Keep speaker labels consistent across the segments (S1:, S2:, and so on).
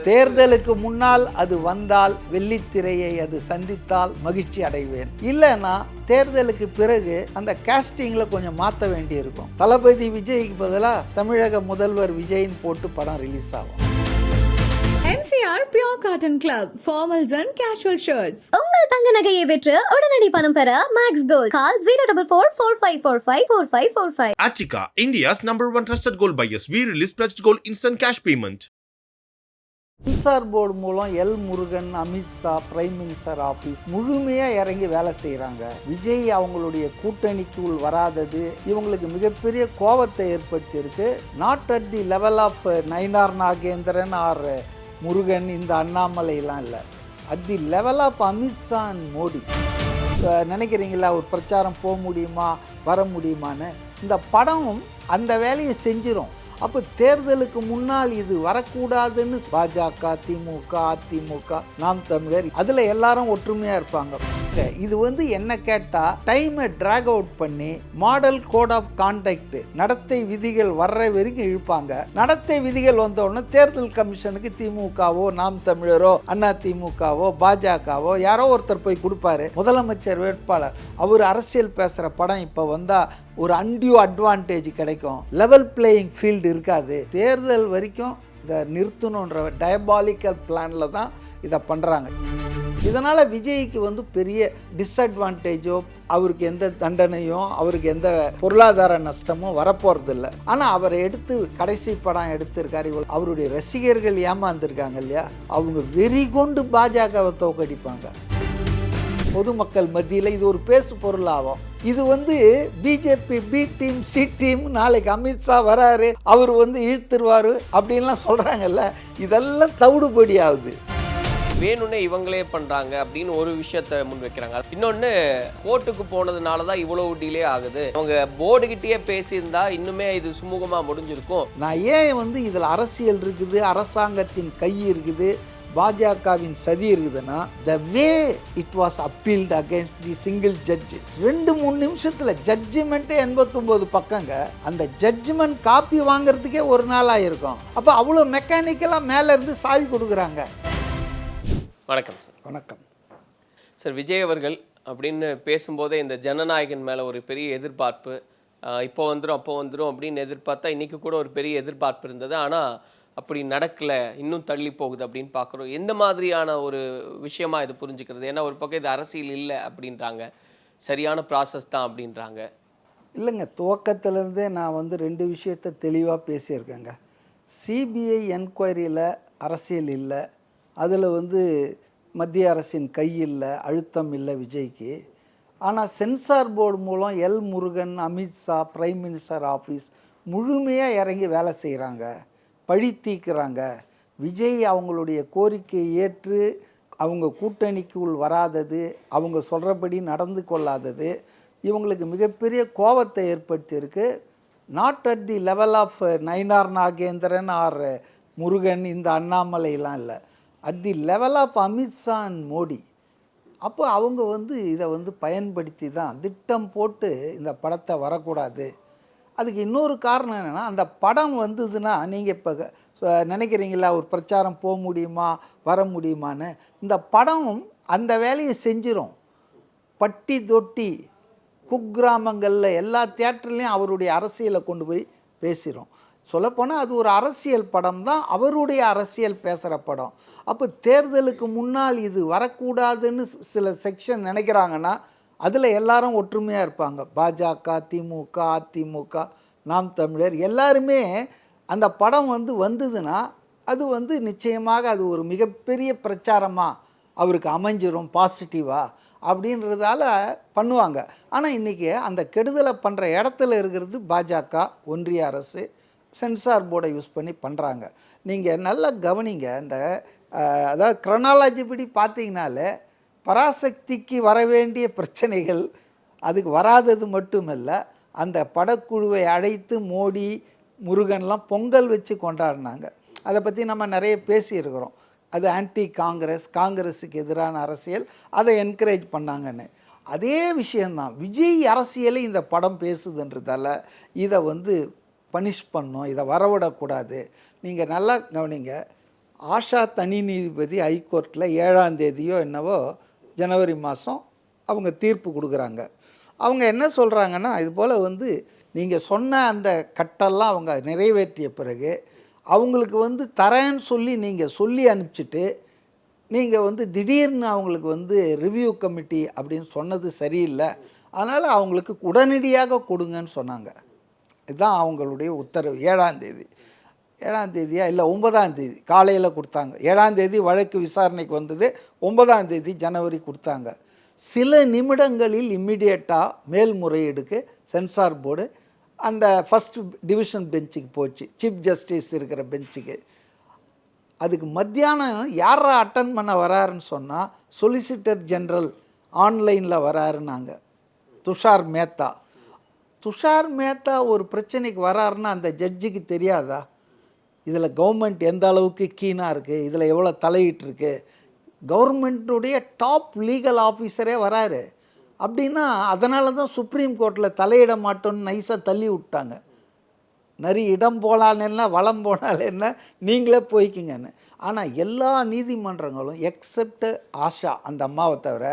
S1: தேர்தலுக்கு முன்னால் அது வந்தால் வெள்ளித்திரையை அது சந்தித்தால் மகிழ்ச்சி அடைவேன். இல்லைன்னா தேர்தலுக்கு பிறகு அந்த காஸ்டிங்ல கொஞ்சம் மாற்ற வேண்டியிருக்கும். தளபதி விஜய்க்கு பதிலாக தமிழக முதல்வர் விஜயின் போட்டு படம் ரிலீஸ் ஆகும்.
S2: MCR Pure Cotton Club, formals and casual shirts.
S3: உங்கள் தங்க நகையை விற்று உடனடி பணம் பெற Max Gold. Call 04445454545.
S4: Achika, India's #1 trusted gold buyers. We release pledged gold instant cash payment.
S1: Censor board மூலம் L Murugan, Amit Shah, prime minister office முழுமையாக இறங்கி வேலை செய்கிறாங்க. விஜய் அவங்களுடைய கூட்டணிக்குள் வராதது இவங்களுக்கு மிகப்பெரிய கோபத்தை ஏற்படுத்தியிருக்கு. Not at the level of Nainar Nagendran or Murugan, இந்த அண்ணாமலையெல்லாம் இல்லை, at the level of Amit Shah and Modi. நினைக்கிறீங்களா ஒரு பிரச்சாரம் போக முடியுமா, வர முடியுமான்னு? இந்த படமும் அந்த வேலையை செஞ்சிடும். அப்போ தேர்தலுக்கு முன்னால் இது வரக்கூடாதுன்னு பாஜக, திமுக, அதிமுக, நாம் தமிழர் அதில் எல்லாரும் ஒற்றுமையாக இருப்பாங்க. இது என்ன கேட்டால் டைமை ட்ராக் அவுட் பண்ணி மாடல் கோட் ஆஃப் கான்டக்ட் நடத்தை விதிகள் வர்ற வரைக்கும் இழுப்பாங்க. நடத்தை விதிகள் வந்த உடனே தேர்தல் கமிஷனுக்கு திமுகவோ, நாம் தமிழரோ, அண்ணா திமுகவோ, பாஜகவோ யாரோ ஒருத்தர் போய் கொடுப்பாரு. முதலமைச்சர் வேட்பாளர் அவர் அரசியல் பேசுகிற படம் இப்போ வந்தால் ஒரு அன்டியூ அட்வான்டேஜ் கிடைக்கும். லெவல் பிளேயிங் ஃபீல்டு இருக்காது. தேர்தல் வரைக்கும் இதை நிறுத்தணுன்ற டயபாலிக்கல் பிளானில் தான் இதை பண்ணுறாங்க. இதனால் விஜய்க்கு பெரிய டிஸ்அட்வான்டேஜோ, அவருக்கு எந்த தண்டனையோ, அவருக்கு எந்த பொருளாதார நஷ்டமோ வரப்போகிறதில்ல. ஆனால் அவரை எடுத்து கடைசி படம் எடுத்திருக்காரு. அவருடைய ரசிகர்கள் ஏமாந்துருக்காங்க இல்லையா, அவங்க வெறி கொண்டு பாஜகவை தோக்கடிப்பாங்க. பொதுமக்கள் மத்தியில் இது ஒரு பேசு பொருள் ஆகும். இது BJP B team, C team, நாளைக்கு அமித்ஷா வராரு, அவர் இழுத்துருவாரு அப்படின்லாம் சொல்கிறாங்கல்ல, இதெல்லாம் தவிடுபடி ஆகுது.
S5: வேணும்னே இவங்களே பண்ணுறாங்க அப்படின்னு ஒரு விஷயத்தை முன் வைக்கிறாங்க. இன்னொன்று, கோர்ட்டுக்கு போனதுனால தான் இவ்வளோ டிலே ஆகுது. அவங்க போர்டுகிட்டே பேசியிருந்தா இன்னுமே இது சுமூகமாக முடிஞ்சிருக்கும்.
S1: நான் ஏன் இதில் அரசியல் இருக்குது, அரசாங்கத்தின் கை இருக்குது, பாஜகவின் சதி இருக்குதுன்னா, the way it was appealed against the single judge 2-3 நிமிஷத்தில் ஜட்ஜ்மெண்ட்டே 89 பக்கங்க. அந்த ஜட்ஜ்மெண்ட் காப்பி வாங்குறதுக்கே ஒரு நாள் ஆகிருக்கும். அப்போ அவ்வளோ மெக்கானிக்கலாக மேலே இருந்து சாவி கொடுக்குறாங்க.
S5: வணக்கம் சார்.
S1: வணக்கம்
S5: சார். விஜய் அவர்கள் அப்படின்னு பேசும்போதே இந்த ஜனநாயகன் மேலே ஒரு பெரிய எதிர்பார்ப்பு, இப்போ வந்துடும் அப்போ வந்துடும் அப்படின்னு எதிர்பார்த்தா இன்றைக்கி கூட ஒரு பெரிய எதிர்பார்ப்பு இருந்தது. ஆனால் அப்படி நடக்கலை, இன்னும் தள்ளி போகுது அப்படின்னு பார்க்குறோம். எந்த மாதிரியான ஒரு விஷயமா இது புரிஞ்சுக்கிறது? ஏன்னா ஒரு பக்கம் இது அரசியல் இல்லை அப்படின்றாங்க, சரியான ப்ராசஸ் தான் அப்படின்றாங்க.
S1: இல்லைங்க, துவக்கத்திலேருந்தே நான் 2 விஷயத்தை தெளிவாக பேசியிருக்கேங்க. சிபிஐ என்கொயரியில் அரசியல் இல்லை, அதில் மத்திய அரசின் கை இல்லை, அழுத்தம் இல்லை விஜய்க்கு. ஆனால் சென்சார் போர்டு மூலம் L Murugan, Amit Shah, prime minister office முழுமையாக இறங்கி வேலை செய்கிறாங்க, பழி தீர்க்குறாங்க. விஜய் அவங்களுடைய கோரிக்கையை ஏற்று அவங்க கூட்டணிக்குள் வராதது, அவங்க சொல்கிறபடி நடந்து கொள்ளாதது இவங்களுக்கு மிகப்பெரிய கோபத்தை ஏற்படுத்தியிருக்கு. Not at the level of Nainar Nagendran or Murugan, இந்த அண்ணாமலையெல்லாம் இல்லை, at the level of Amit Shah and Modi. அப்போ அவங்க இதை பயன்படுத்தி தான் திட்டம் போட்டு இந்த படத்தை வரக்கூடாது. அதுக்கு இன்னொரு காரணம் என்னென்னா, அந்த படம் வந்ததுன்னா நீங்கள் இப்போ நினைக்கிறீங்களா ஒரு பிரச்சாரம் போக முடியுமா, வர முடியுமான்னு? இந்த படமும் அந்த வேலையை செஞ்சிடும். பட்டி தொட்டி குக்கிராமங்களில் எல்லா தியேட்டர்லேயும் அவருடைய அரசியலை கொண்டு போய் பேசிடும். சொல்லப்போனால் அது ஒரு அரசியல் படம் தான், அவருடைய அரசியல் பேசுகிற படம். அப்போ தேர்தலுக்கு முன்னால் இது வரக்கூடாதுன்னு சில செக்ஷன் நினைக்கிறாங்கன்னா அதில் எல்லாரும் ஒற்றுமையாக இருப்பாங்க. பாஜக, திமுக, அதிமுக, நாம் தமிழர் எல்லாருமே அந்த படம் வந்ததுன்னா அது நிச்சயமாக அது ஒரு மிகப்பெரிய பிரச்சாரமாக அவருக்கு அமைஞ்சிரும், பாசிட்டிவாக அப்படின்றதால பண்ணுவாங்க. ஆனால் இன்றைக்கி அந்த கெடுதலை பண்ணுற இடத்துல இருக்கிறது பாஜக, ஒன்றிய அரசு, சென்சார் போர்டை யூஸ் பண்ணி பண்ணுறாங்க. நீங்கள் நல்லா கவனிங்க. இந்த அதாவது க்ரனாலஜி படி பார்த்தீங்கனாலே பராசக்திக்கு வர வேண்டிய பிரச்சனைகள் அதுக்கு வராதது மட்டுமல்ல, அந்த படக்குழுவை அழைத்து மோடி, முருகன்லாம் பொங்கல் வச்சு கொண்டாடினாங்க. அதை பற்றி நம்ம நிறைய பேசியிருக்கிறோம். அது ஆன்டி காங்கிரஸ், காங்கிரஸுக்கு எதிரான அரசியல், அதை என்கரேஜ் பண்ணாங்கன்னு. அதே விஷயந்தான் விஜய் அரசியலை இந்த படம் பேசுதுன்றதால இதை பனிஷ் பண்ணோம், இதை வரவிடக்கூடாது. நீங்கள் நல்லா கவனிங்க. ஆஷா தனி நீதிபதி ஹைகோர்ட்டில் 7ஆம் தேதியோ என்னவோ ஜனவரி மாதம் அவங்க தீர்ப்பு கொடுக்குறாங்க. அவங்க என்ன சொல்கிறாங்கன்னா, இது போல் வந்து நீங்கள் சொன்ன அந்த கட்டெல்லாம் அவங்க நிறைவேற்றிய பிறகு அவங்களுக்கு வந்து தரேன்னு சொல்லி நீங்கள் சொல்லி அனுப்பிச்சிட்டு நீங்கள் வந்து திடீர்னு அவங்களுக்கு வந்து ரிவ்யூ கமிட்டி அப்படின்னு சொன்னது சரியில்லை, அதனால் அவங்களுக்கு உடனடியாக கொடுங்கன்னு சொன்னாங்க. இதுதான் அவங்களுடைய உத்தரவு. 7ஆம் தேதி 7ஆம் தேதியா இல்லை 9ஆம் தேதி காலையில் கொடுத்தாங்க. 7ஆம் தேதி வழக்கு விசாரணைக்கு வந்தது, 9ஆம் தேதி ஜனவரி கொடுத்தாங்க. சில நிமிடங்களில் இம்மிடியேட்டாக மேல்முறையீடுக்கு சென்சார் போர்டு அந்த ஃபஸ்ட் டிவிஷன் பெஞ்சுக்கு போச்சு, சீஃப் ஜஸ்டிஸ் இருக்கிற பெஞ்சுக்கு. அதுக்கு மத்தியானம் யாரா அட்டன் பண்ண வராருன்னு சொன்னால் சொலிசிட்டர் ஜெனரல் ஆன்லைனில் வராருன்னாங்க, துஷார் மேத்தா. துஷார் மேத்தா ஒரு பிரச்சனைக்கு வராருன்னா அந்த ஜட்ஜுக்கு தெரியாதா இதில் கவர்மெண்ட் எந்த அளவுக்கு கீனாக இருக்குது, இதில் எவ்வளோ தலையிட்டுருக்கு, கவர்மெண்ட்டுடைய டாப் லீகல் ஆஃபீஸரே வராரு அப்படின்னா அதனால தான் சுப்ரீம் கோர்ட்டில் தலையிட மாட்டோன்னு நைஸாக தள்ளி விட்டாங்க. நிறைய இடம் போனால் என்ன, வளம் போனால் என்ன, நீங்களே போய்க்கிங்கன்னு. ஆனால் எல்லா நீதிமன்றங்களும் எக்ஸப்ட் ஆஷா அந்த அம்மாவை தவிர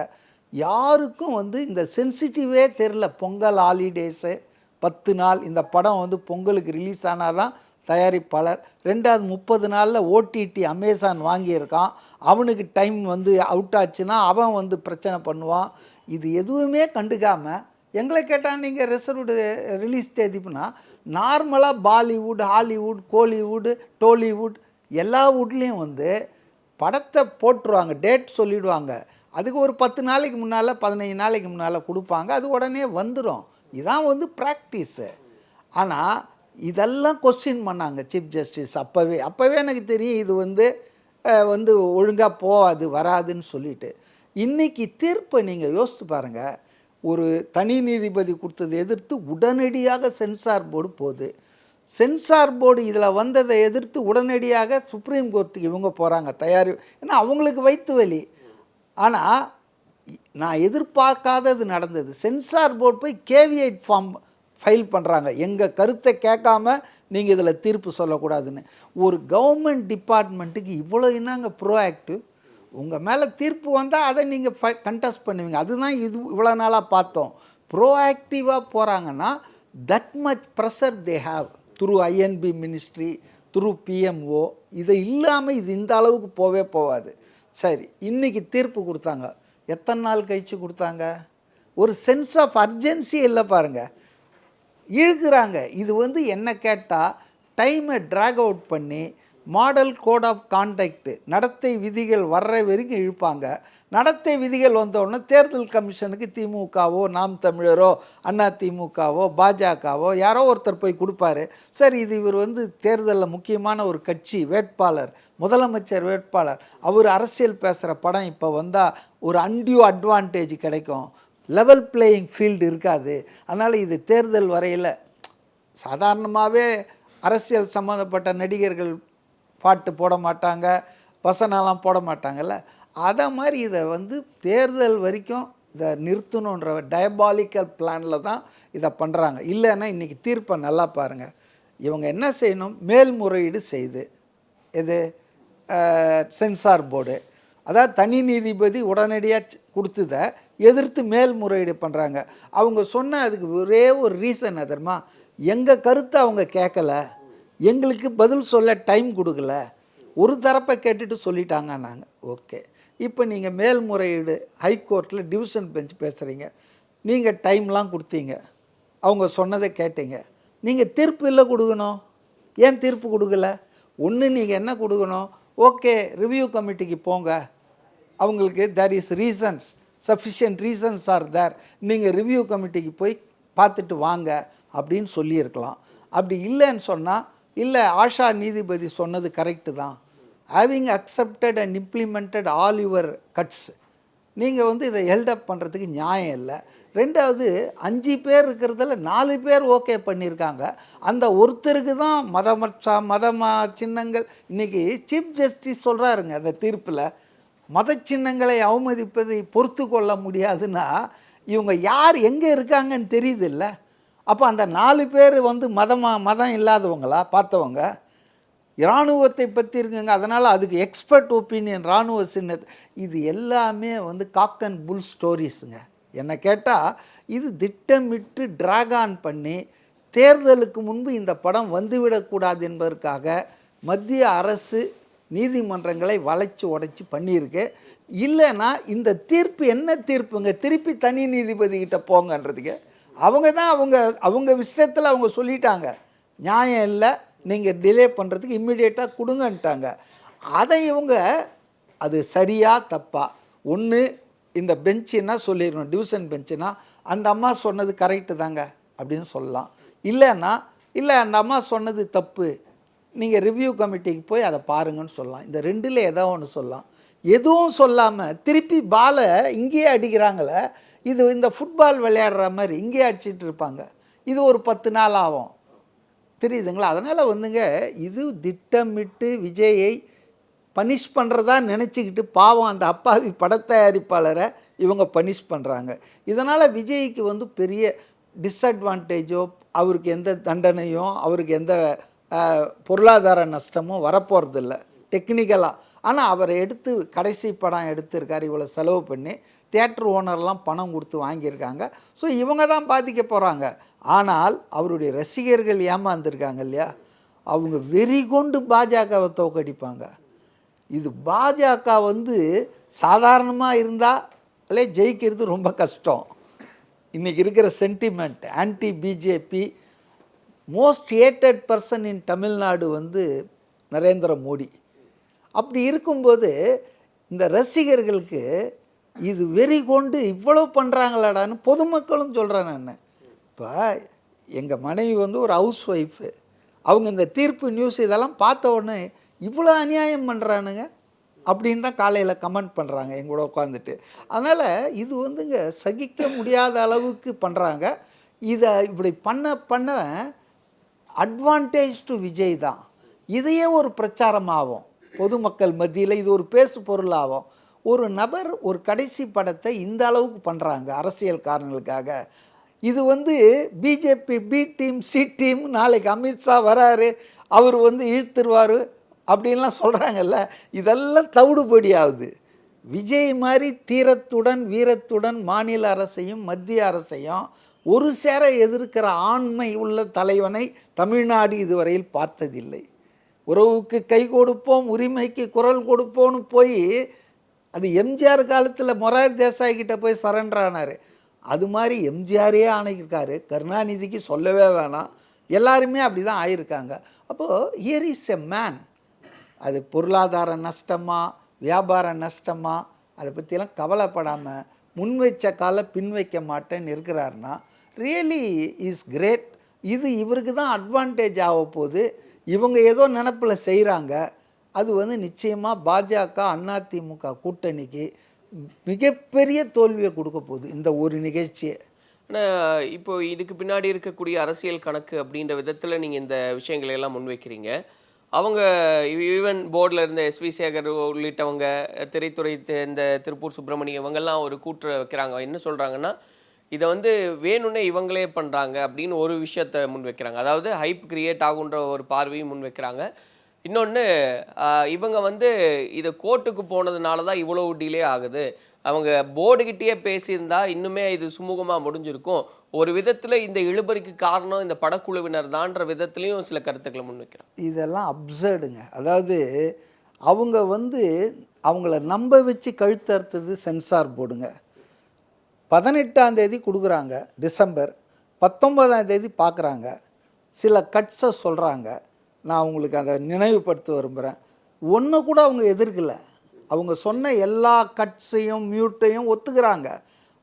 S1: யாருக்கும் வந்து இந்த சென்சிட்டிவே தெரில. பொங்கல் ஹாலிடேஸு 10 நாள், இந்த படம் வந்து பொங்கலுக்கு ரிலீஸ் ஆனால் தான் தயாரிப்பாளர், 2வது 30 நாளில் ஓடிடி அமேசான் வாங்கியிருக்கான், அவனுக்கு டைம் வந்து அவுட் ஆச்சுன்னா அவன் வந்து பிரச்சனை பண்ணுவான். இது எதுவுமே கண்டுக்காமல் எங்களை கேட்டால் நீங்கள் ரிசர்வ்டு ரிலீஸ் தேதிப்புனா நார்மலாக பாலிவுட், ஹாலிவுட், கோலிவுட், டோலிவுட் எல்லா வுட்லேயும் வந்து படத்தை போட்டுருவாங்க, டேட் சொல்லிவிடுவாங்க. அதுக்கு ஒரு 10 நாளைக்கு முன்னால் 15 நாளைக்கு முன்னால் கொடுப்பாங்க, அது உடனே வந்துடும். இதான் வந்து ப்ராக்டிஸு. ஆனால் இதெல்லாம் கொஸ்டின் பண்ணாங்க சீஃப் ஜஸ்டிஸ். அப்போவே எனக்கு தெரியும் இது வந்து ஒழுங்காக போகாது வராதுன்னு சொல்லிட்டு. இன்றைக்கி தீர்ப்பை நீங்கள் யோசித்து பாருங்கள். ஒரு தனி நீதிபதி கொடுத்ததை எதிர்த்து உடனடியாக சென்சார் போர்டு போகுது. சென்சார் போர்டு இதில் வந்ததை எதிர்த்து உடனடியாக சுப்ரீம் கோர்ட்டுக்கு இவங்க போகிறாங்க தயாரி, ஏன்னா அவங்களுக்கு வயிற்று வலி. ஆனால் நான் எதிர்பார்க்காதது நடந்தது. சென்சார் போர்டு போய் கேவியேட் ஃபார்ம் ஃபைல் பண்ணுறாங்க, எங்கள் கருத்தை கேட்காம நீங்கள் இதில் தீர்ப்பு சொல்லக்கூடாதுன்னு. ஒரு கவர்மெண்ட் டிபார்ட்மெண்ட்டுக்கு இவ்வளோ என்னங்க ப்ரோஆக்டிவ். உங்கள் மேலே தீர்ப்பு வந்தால் அதை நீங்கள் கண்டெஸ்ட் பண்ணுவீங்க, அதுதான் இது இவ்வளோ நாளாக பார்த்தோம். ப்ரோஆக்டிவாக போகிறாங்கன்னா that much pressure they have through I&B ministry, through BMO. இதை இல்லாமல் இது இந்த அளவுக்கு போகாது. சரி, இன்றைக்கி தீர்ப்பு கொடுத்தாங்க, எத்தனை நாள் கழித்து கொடுத்தாங்க? ஒரு சென்ஸ் ஆஃப் அர்ஜென்சி இல்லை பாருங்கள், இழுக்கிறாங்க. இது வந்து என்ன கேட்டால் டைமை ட்ராக் அவுட் பண்ணி மாடல் கோட் ஆஃப் கான்டக்ட் நடத்தை விதிகள் வர்ற வரைக்கும் இழுப்பாங்க. நடத்தை விதிகள் வந்தோடனே தேர்தல் கமிஷனுக்கு திமுகவோ, நாம் தமிழரோ, அண்ணா திமுகவோ, பாஜகவோ யாரோ ஒருத்தர் போய் கொடுப்பாரு. சரி, இது இவர் வந்து தேர்தலில் முக்கியமான ஒரு கட்சி வேட்பாளர், முதலமைச்சர் வேட்பாளர், அவர் அரசியல் பேசுகிற படம் இப்போ வந்தால் ஒரு அன்டியூ அட்வான்டேஜ் கிடைக்கும், லெவல் பிளேயிங் ஃபீல்டு இருக்காது. அதனால் இது தேர்தல் வரையில் சாதாரணமாகவே அரசியல் சம்மந்தப்பட்ட நடிகர்கள் பாட்டு போட மாட்டாங்க, வசனம்லாம் போட மாட்டாங்கல்ல, அதை மாதிரி இதை வந்து தேர்தல் வரைக்கும் இதை நிறுத்தணுன்ற டயபாலிக்கல் பிளானில் தான் இதை பண்ணுறாங்க. இல்லைன்னா இன்றைக்கி தீர்ப்பை நல்லா பாருங்கள். இவங்க என்ன செய்யணும், மேல்முறையீடு செய்து இது சென்சார் போர்டு, அதாவது தனி நீதிபதி உடனடியாக கொடுத்ததை எதிர்த்து மேல்முறையீடு பண்ணுறாங்க. அவங்க சொன்ன அதுக்கு ஒரே ஒரு ரீசன் தெரியுமா, எங்கள் கருத்தை அவங்க கேட்கல, எங்களுக்கு பதில் சொல்ல டைம் கொடுக்கல, ஒரு தரப்பை கேட்டுட்டு சொல்லிட்டாங்க. நாங்கள் ஓகே, இப்போ நீங்கள் மேல்முறையீடு ஹைகோர்ட்டில் டிவிஷன் பெஞ்ச் பேசுகிறீங்க, நீங்கள் டைம்லாம் கொடுத்தீங்க, அவங்க சொன்னதை கேட்டீங்க, நீங்கள் தீர்ப்பு இல்லை கொடுக்கணும். ஏன் தீர்ப்பு கொடுக்கல? ஒன்று நீங்கள் என்ன கொடுக்கணும், ஓகே ரிவ்யூ கமிட்டிக்கு போங்க, அவங்களுக்கு there is reasons, sufficient reasons are there, நீங்கள் ரிவ்யூ கமிட்டிக்கு போய் பார்த்துட்டு வாங்க அப்படின்னு சொல்லியிருக்கலாம். அப்படி இல்லைன்னு சொன்னால், இல்லை ஆஷா நீதிபதி சொன்னது கரெக்டு தான், having accepted and implemented all your cuts, நீங்கள் வந்து இதை ஹெல்டப் பண்ணுறதுக்கு நியாயம் இல்லை. ரெண்டாவது 5 பேர் இருக்கிறதுல 4 பேர் ஓகே பண்ணியிருக்காங்க, அந்த ஒருத்தருக்கு தான் மதமா சின்னங்கள். இன்றைக்கி சீஃப் ஜஸ்டிஸ் சொல்கிறாருங்க அந்த தீர்ப்பில், மத சின்னங்களை அவமதிப்பதை பொறுத்து கொள்ள முடியாதுன்னா இவங்க யார் எங்கே இருக்காங்கன்னு தெரியுது இல்லை. அப்போ அந்த 4 பேர் வந்து மதம் இல்லாதவங்களா பார்த்தவங்க? இராணுவத்தை பற்றி இருக்குங்க, அதனால் அதுக்கு எக்ஸ்பர்ட் ஒப்பீனியன், இராணுவ சின்னது. இது எல்லாமே வந்து காக் அண்ட் புல் ஸ்டோரிஸுங்க. என்னை கேட்டால் இது திட்டமிட்டு ட்ராக் ஆன் பண்ணி தேர்தலுக்கு முன்பு இந்த படம் வந்துவிடக்கூடாது என்பதற்காக மத்திய அரசு நீதிமன்றங்களை வளைச்சி உடைச்சி பண்ணியிருக்கு. இல்லைன்னா இந்த தீர்ப்பு என்ன தீர்ப்புங்க, திருப்பி தனி நீதிபதி கிட்ட போங்கன்றதுக்கு அவங்க தான் அவங்க விஷயத்தில் அவங்க சொல்லிட்டாங்க, நியாயம் இல்லை, நீங்கள் டிலே பண்ணுறதுக்கு இம்மிடியேட்டாக கொடுங்கன்ட்டாங்க. அதை இவங்க அது சரியா தப்பா, ஒன்று இந்த பெஞ்சுன்னா சொல்லிடணும், டிவிஷன் பெஞ்சுனா அந்த அம்மா சொன்னது கரெக்டு தாங்க அப்படின்னு சொல்லலாம். இல்லைன்னா இல்லை அந்த அம்மா சொன்னது தப்பு, நீங்கள் ரிவ்யூ கமிட்டிக்கு போய் அதை பாருங்கன்னு சொல்லலாம். இந்த ரெண்டில் ஏதோ ஒன்று சொல்லலாம். எதுவும் சொல்லாமல் திருப்பி பாலை இங்கேயே அடிக்கிறாங்களே, இது இந்த ஃபுட்பால் விளையாடுற மாதிரி இங்கேயே அடிச்சிட்டு இருப்பாங்க. இது ஒரு 10 நாள் ஆகும், தெரியுதுங்களா? அதனால் வந்துங்க இது திட்டமிட்டு விஜயை பனிஷ் பண்ணுறதா நினச்சிக்கிட்டு பாவம் அந்த அப்பாவி படத்தயாரிப்பாளரை இவங்க பனிஷ் பண்ணுறாங்க. இதனால் விஜய்க்கு வந்து பெரிய டிஸ்அட்வான்டேஜோ, அவருக்கு எந்த தண்டனையும், அவருக்கு எந்த பொருளாதார நஷ்டமும் வரப்போகிறதில்ல டெக்னிக்கலாக. ஆனால் அவரை எடுத்து கடைசி படம் எடுத்திருக்காரு, இவ்வளோ செலவு பண்ணி தியேட்டர் ஓனர்லாம் பணம் கொடுத்து வாங்கியிருக்காங்க. ஸோ இவங்க தான் பாதிக்க போகிறாங்க. ஆனால் அவருடைய ரசிகர்கள் ஏமாந்துருக்காங்க இல்லையா, அவங்க வெறி கொண்டு பாஜகவை தோக்கடிப்பாங்க. இது பாஜக வந்து சாதாரணமாக இருந்தாலே ஜெயிக்கிறது ரொம்ப கஷ்டம். இன்றைக்கி இருக்கிற sentiment anti BJP, most hated person in Tamil Nadu வந்து நரேந்திர மோடி. அப்படி இருக்கும்போது இந்த ரசிகர்களுக்கு இது வெறி கொண்டு இவ்வளோ பண்ணுறாங்களாடான்னு பொதுமக்களும் சொல்கிறேன் நான். இப்போ எங்கள் மனைவி வந்து ஒரு ஹவுஸ் ஒய்ஃபு, அவங்க இந்த தீர்ப்பு நியூஸ் இதெல்லாம் பார்த்த உடனே இவ்வளோ அநியாயம் பண்ணுறானுங்க அப்படின்னு தான் காலையில் கமெண்ட் பண்ணுறாங்க எங்களோட உட்காந்துட்டு. அதனால் இது வந்துங்க சகிக்க முடியாத அளவுக்கு பண்ணுறாங்க. இதை இப்படி பண்ண அட்வான்டேஜ் டு விஜய் தான். இதையே ஒரு பிரச்சாரமாகும் பொதுமக்கள் மத்தியில், இது ஒரு பேசு பொருளாகும். ஒரு நபர் ஒரு கடைசி படத்தை இந்த அளவுக்கு பண்ணுறாங்க அரசியல் காரணங்களுக்காக. இது வந்து BJP B team C team, நாளைக்கு அமித்ஷா வராரு அவர் வந்து இழுத்துருவார் அப்படின்லாம் சொல்கிறாங்கல்ல, இதெல்லாம் தவிடுபடி ஆகுது. விஜய் மாதிரி தீரத்துடன் வீரத்துடன் மாநில அரசையும் மத்திய அரசையும் ஒரு சேர எதிர்க்கிற ஆண்மை உள்ள தலைவனை தமிழ்நாடு இதுவரையில் பார்த்ததில்லை. உறவுக்கு கை கொடுப்போம், உரிமைக்கு குரல் கொடுப்போம்னு போய் அது எம்ஜிஆர் காலத்தில் மொரார் தேசாய் கிட்ட போய் சரண்டர் ஆனார். அது மாதிரி எம்ஜிஆரே ஆணையிருக்காரு, கருணாநிதிக்கு சொல்லவே வேணாம், எல்லாருமே அப்படி தான் ஆயிருக்காங்க. அப்போது ஹியர் இஸ் எ மேன். அது பொருளாதார நஷ்டமா வியாபார நஷ்டமா அதை பற்றியெல்லாம் கவலைப்படாமல் முன் வச்ச காலை பின் வைக்க மாட்டேன்னு இருக்கிறாருன்னா ரியலி இஸ் கிரேட். இது இவருக்கு தான் அட்வான்டேஜ் ஆக போகுது. இவங்க ஏதோ நினப்பில் செய்கிறாங்க, அது வந்து நிச்சயமாக பாஜக அதிமுக கூட்டணிக்கு மிகப்பெரிய தோல்வியை கொடுக்க போகுது இந்த ஒரு நிகழ்ச்சியை.
S5: ஆனால் இப்போ இதுக்கு பின்னாடி இருக்கக்கூடிய அரசியல் கணக்கு அப்படின்ற விதத்தில் நீங்கள் இந்த விஷயங்களை எல்லாம் முன்வைக்கிறீங்க. அவங்க ஈவன் போர்டில் இருந்த எஸ்வி சேகர் உள்ளிட்டவங்க, திரைத்துறை இந்த திருப்பூர் சுப்பிரமணியம் இவங்கெல்லாம் ஒரு கூற்று வைக்கிறாங்க. என்ன சொல்கிறாங்கன்னா, இதை வந்து வேணும்னே இவங்களே பண்ணுறாங்க அப்படின்னு ஒரு விஷயத்தை முன் வைக்கிறாங்க. அதாவது ஹைப் கிரியேட் ஆகுன்ற ஒரு பார்வையும் முன் வைக்கிறாங்க. இன்னொன்று, இவங்க வந்து இதை கோர்ட்டுக்கு போனதுனால தான் இவ்வளோ டிலே ஆகுது, அவங்க போர்டுகிட்டே பேசியிருந்தா இன்னுமே இது சுமூகமாக முடிஞ்சிருக்கும், ஒரு விதத்தில் இந்த இழுபறிக்கு காரணம் இந்த படக்குழுவினர் தான்ற விதத்துலையும் சில கருத்துக்களை முன்வைக்கிறாங்க.
S1: இதெல்லாம் அப்சர்டுங்க. அதாவது அவங்க வந்து அவங்கள நம்ப வச்சு கழுத்தறுத்தது சென்சார் போர்டுங்க. 18ஆம் தேதி கொடுக்குறாங்க டிசம்பர், 19ஆம் தேதி பார்க்குறாங்க, சில கட்ஸை சொல்கிறாங்க. நான் உங்களுக்கு அதை நினைவுபடுத்த விரும்புகிறேன். ஒன்று கூட அவங்க எதிர்க்கலை, அவங்க சொன்ன எல்லா கட்ஸையும் மியூட்டையும் ஒத்துக்கிறாங்க,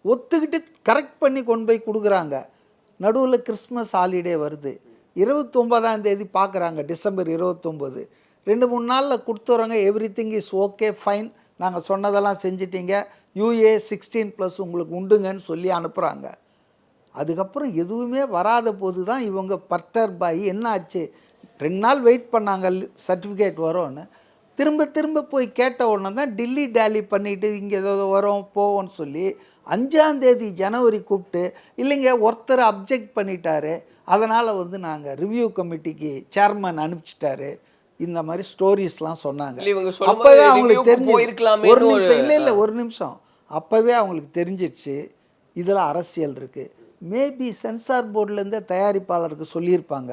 S1: ஒத்துக்கிட்டு கரெக்ட் பண்ணி கொண்டு போய் கொடுக்குறாங்க. நடுவில் கிறிஸ்மஸ் ஹாலிடே வருது, 29ஆம் தேதி பார்க்குறாங்க, டிசம்பர் 29, 2-3 நாளில் கொடுத்துட்றாங்க. Every thing is okay fine, நாங்கள் சொன்னதெல்லாம் செஞ்சிட்டிங்க, UA 16+ உங்களுக்கு உண்டுங்கன்னு சொல்லி அனுப்புகிறாங்க. அதுக்கப்புறம் எதுவுமே வராத போது தான் இவங்க பர்டர்பாயி என்ன ஆச்சு, 2 நாள் வெயிட் பண்ணாங்க சர்டிஃபிகேட் வரும்னு, திரும்ப போய் கேட்ட உடனே தான் டில்லி டேலி பண்ணிவிட்டு இங்கே ஏதோ வரும் போவோன்னு சொல்லி 5ஆம் தேதி ஜனவரி கூப்பிட்டு, இல்லைங்க ஒருத்தர் அப்ஜெக்ட் பண்ணிட்டாரு, அதனால் வந்து நாங்கள் ரிவ்யூ கமிட்டிக்கு சேர்மன் அனுப்பிச்சிட்டாரு, இந்த மாதிரி ஸ்டோரிஸ்லாம் சொன்னாங்க.
S5: இல்ல, இவங்க சொல்லும்போது
S1: அப்போவே அவங்களுக்கு
S5: ரிவ்யூக்கு
S1: தெரிஞ்சு
S5: போயிருக்கலாமேன்னு
S1: ஒரு நிமிஷம்
S5: ஒரு-
S1: இல்லை ஒரு நிமிஷம் அப்போவே அவங்களுக்கு தெரிஞ்சிடுச்சு இதில் அரசியல் இருக்குது. மேபி சென்சார் போர்ட்லேருந்தே தயாரிப்பாளருக்கு சொல்லியிருப்பாங்க,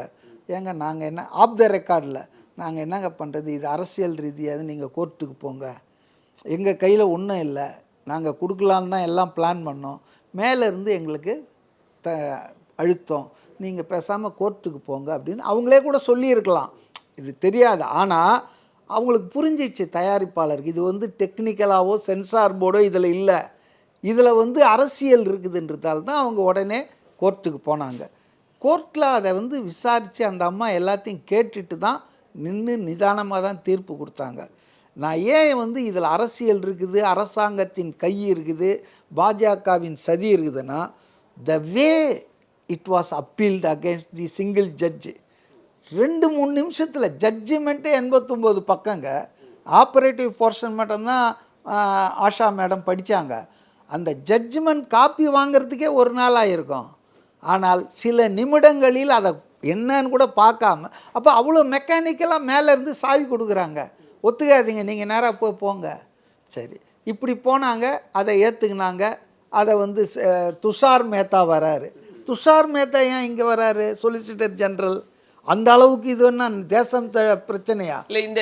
S1: ஏங்க நாங்கள் என்ன ஆஃப் த ரெக்கார்டில் நாங்கள் என்னங்க பண்ணுறது, இது அரசியல் ரீதியாக நீங்கள் கோர்ட்டுக்கு போங்க, எங்கள் கையில் ஒன்றும் இல்லை, நாங்கள் கொடுக்கலான்னு தான் எல்லாம் பிளான் பண்ணோம், மேலேருந்து எங்களுக்கு அழுத்தம், நீங்கள் பேசாமல் கோர்ட்டுக்கு போங்க அப்படின்னு அவங்களே கூட சொல்லியிருக்கலாம். இது தெரியாது. ஆனால் அவங்களுக்கு புரிஞ்சிடுச்சு தயாரிப்பாளருக்கு இது வந்து டெக்னிக்கலாவோ சென்சார் போர்டோ இதில் இல்லை, இதில் வந்து அரசியல் இருக்குதுன்றதால தான் அவங்க உடனே கோர்ட்டுக்கு போனாங்க. கோர்ட்டில் அதை வந்து விசாரித்து அந்த அம்மா எல்லாத்தையும் கேட்டுட்டு தான் நின்று நிதானமாக தான் தீர்ப்பு கொடுத்தாங்க. நான் ஏன் வந்து இதில் அரசியல் இருக்குது, அரசாங்கத்தின் கை இருக்குது, பாஜகவின் சதி இருக்குதுன்னா, the way it was appealed against the single judge 2-3 நிமிஷத்தில் ஜட்ஜிமெண்ட்டு 89 பக்கங்க. ஆப்ரேட்டிவ் போர்ஷன் மட்டும்தான் ஆஷா மேடம் படித்தாங்க. அந்த ஜட்ஜ்மெண்ட் காப்பி வாங்கிறதுக்கே ஒரு நாள் ஆகிருக்கும். ஆனால் சில நிமிடங்களில் அதை என்னன்னு கூட பார்க்காம, அப்போ அவ்வளோ மெக்கானிக்கலாக மேலேருந்து சாவி கொடுக்குறாங்க. ஒத்துக்காதீங்க, நீங்கள் நேராக போங்க. சரி, இப்படி போனாங்க, அதை ஏற்றுக்கினாங்க. அதை வந்து துஷார் மேத்தா வராரு. துஷார் மேத்தா ஏன் இங்கே வராரு? Solicitor general. அந்த அளவுக்கு இது என்ன தேசம் பிரச்சனையா?
S5: இல்ல, இந்த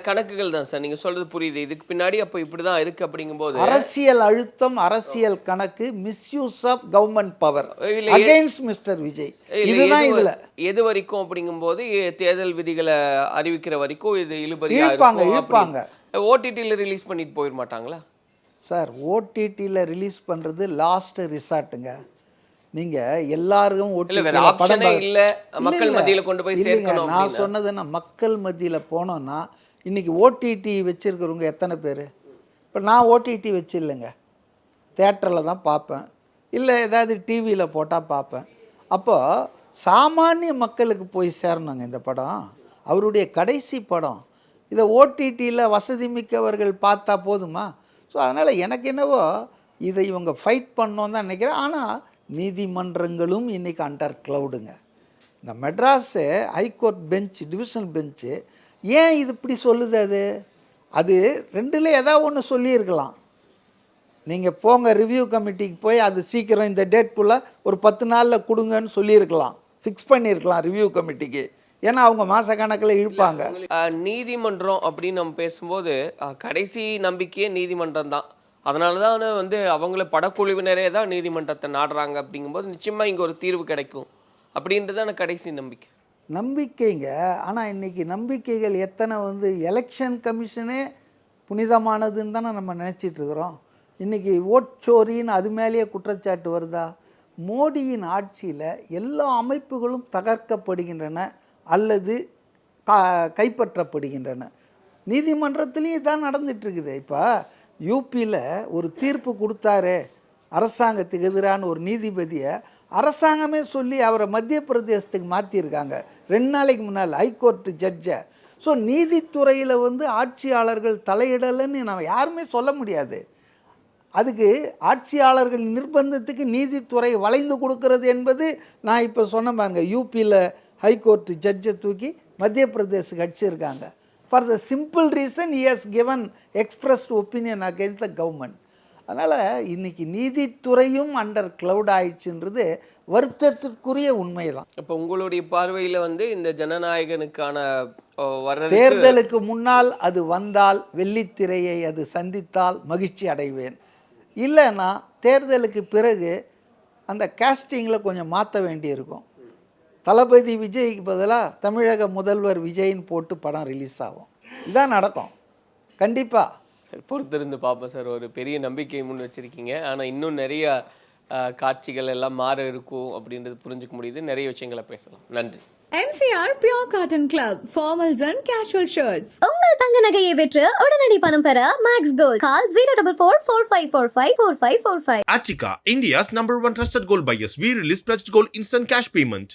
S5: கணக்குகள் தான் சார் நீங்க சொல்றது புரியுது. இதுக்கு பின்னாடி அப்போ இப்படிதான் இருக்கு அப்படிங்கும்போது
S1: அரசியல் அழுத்தம், அரசியல் கணக்கு, misuse of government power against mister Vijay, இதுதான் இதுல
S5: எது வரைக்கும் அப்படிங்கும்போது தேர்தல் விதிகளை அறிவிக்கிற வரைக்கும் இது இழுபறியா
S1: இழுப்பாங்க.
S5: ஓடிடியில் ரிலீஸ் பண்ணிட்டு போயிட மாட்டாங்களா
S1: சார்? ஓடிடியில் ரிலீஸ் பண்ணுறது லாஸ்ட் ரிசார்ட்டுங்க. நீங்கள் எல்லாரும்
S5: மக்கள் மத்தியில் கொண்டு போய் சேர்க்கணும்.
S1: நான் சொன்னதுன்னா மக்கள் மத்தியில் போனோன்னா இன்றைக்கி ஓடிடி வச்சுருக்கிறவங்க எத்தனை பேர்? இப்போ நான் ஓடிடி வச்சில்லைங்க, தேட்டரில் தான் பார்ப்பேன், இல்லை ஏதாவது டிவியில் போட்டால் பார்ப்பேன். அப்போது சாமானிய மக்களுக்கு போய் சேரணுங்க இந்த படம், அவருடைய கடைசி படம். இதை ஓடிடியில் வசதி மிக்கவர்கள் பார்த்தா போதுமா? ஸோ அதனால் எனக்கு என்னவோ இதை இவங்க ஃபைட் பண்ணோன்னு தான் நினைக்கிறேன். ஆனால் நீதிமன்றங்களும் இன்றைக்கி அண்டர் க்ளவுடுங்க. இந்த மெட்ராஸு ஹைகோர்ட் பெஞ்ச், டிவிஷனல் பெஞ்சு ஏன் இது இப்படி சொல்லுது? அது ரெண்டில் ஏதாவது ஒன்று சொல்லியிருக்கலாம். நீங்கள் போங்க ரிவ்யூ கமிட்டிக்கு போய் அது சீக்கிரம் இந்த டேட்குள்ளே ஒரு 10 நாளில் கொடுங்கன்னு சொல்லியிருக்கலாம், ஃபிக்ஸ் பண்ணியிருக்கலாம் ரிவ்யூ கமிட்டிக்கு. ஏன்னா அவங்க மாத கணக்கில் இழுப்பாங்க.
S5: நீதிமன்றம் அப்படின்னு நம்ம பேசும்போது கடைசி நம்பிக்கையே நீதிமன்றம் தான். அதனால தான் வந்து அவங்கள படக்குழுவினரே தான் நீதிமன்றத்தை நாடுறாங்க. அப்படிங்கும்போது நிச்சயமாக இங்கே ஒரு தீர்வு கிடைக்கும் அப்படின்றதான கடைசி நம்பிக்கைங்க.
S1: ஆனால் இன்றைக்கி நம்பிக்கைகள் எத்தனை வந்து எலெக்ஷன் கமிஷனே புனிதமானதுன்னு தானே நம்ம நினச்சிட்ருக்குறோம். இன்றைக்கி ஓட்சோரின்னு அது மேலேயே குற்றச்சாட்டு வருதா? மோடியின் ஆட்சியில் எல்லா அமைப்புகளும் தகர்க்கப்படுகின்றன அல்லது கைப்பற்றப்படுகின்றன. நீதிமன்றத்துலேயும் இதான் நடந்துகிட்ருக்குது. இப்போ யூபியில் ஒரு தீர்ப்பு கொடுத்தாரு அரசாங்கத்துக்கு எதிரான ஒரு நீதிபதியை, அரசாங்கமே சொல்லி அவரை மத்திய பிரதேசத்துக்கு மாற்றிருக்காங்க 2 நாளைக்கு முன்னால் ஹைகோர்ட்டு ஜட்ஜை. ஸோ நீதித்துறையில் வந்து ஆட்சியாளர்கள் தலையிடலைன்னு நம்ம யாருமே சொல்ல முடியாது. அதுக்கு ஆட்சியாளர்கள் நிர்பந்தத்துக்கு நீதித்துறை வளைந்து கொடுக்கறது என்பது நான் இப்போ சொன்ன பாருங்க, யூபியில் ஹைகோர்ட்டு ஜட்ஜை தூக்கி மத்திய பிரதேசத்துக்கு அடிச்சிருக்காங்க. For the simple reason he has given expressed opinion against the government. அதனால் இன்றைக்கி நீதித்துறையும் அண்டர் க்ளவுட் ஆயிடுச்சுன்றது வருத்தத்திற்குரிய உண்மை தான்.
S5: இப்போ உங்களுடைய பார்வையில் வந்து இந்த ஜனநாயகனுக்கான
S1: தேர்தலுக்கு முன்னால் அது வந்தால் வெள்ளித்திரையை அது சந்தித்தால் மகிழ்ச்சி அடைவேன். இல்லைன்னா தேர்தலுக்கு பிறகு அந்த கேஸ்டிங்கில் கொஞ்சம் மாற்ற வேண்டியிருக்கும். தளபதி விஜய்க்கு பதிலாக தமிழக முதல்வர் விஜய்ன்னு போட்டு படம் ரிலீஸ் ஆகும். இதான் நடக்கும் கண்டிப்பாக.
S5: சரி, பொறுத்திருந்து பார்ப்போம் சார். ஒரு பெரிய நம்பிக்கை முன் வச்சுருக்கீங்க. ஆனால் இன்னும் நிறைய காட்சிகள் எல்லாம் மாற இருக்கும் அப்படின்றது புரிஞ்சுக்க முடியுது. நிறைய விஷயங்களை பேசலாம். நன்றி.
S2: MCR Pure Cotton Club, formals and casual shirts.
S3: உங்கள் தங்க நகையை விற்று உடனடி பணம் பெற maths gold. Call 04445454545.
S4: Achika, India's #1 trusted gold buyers. We release pledged gold instant cash payment.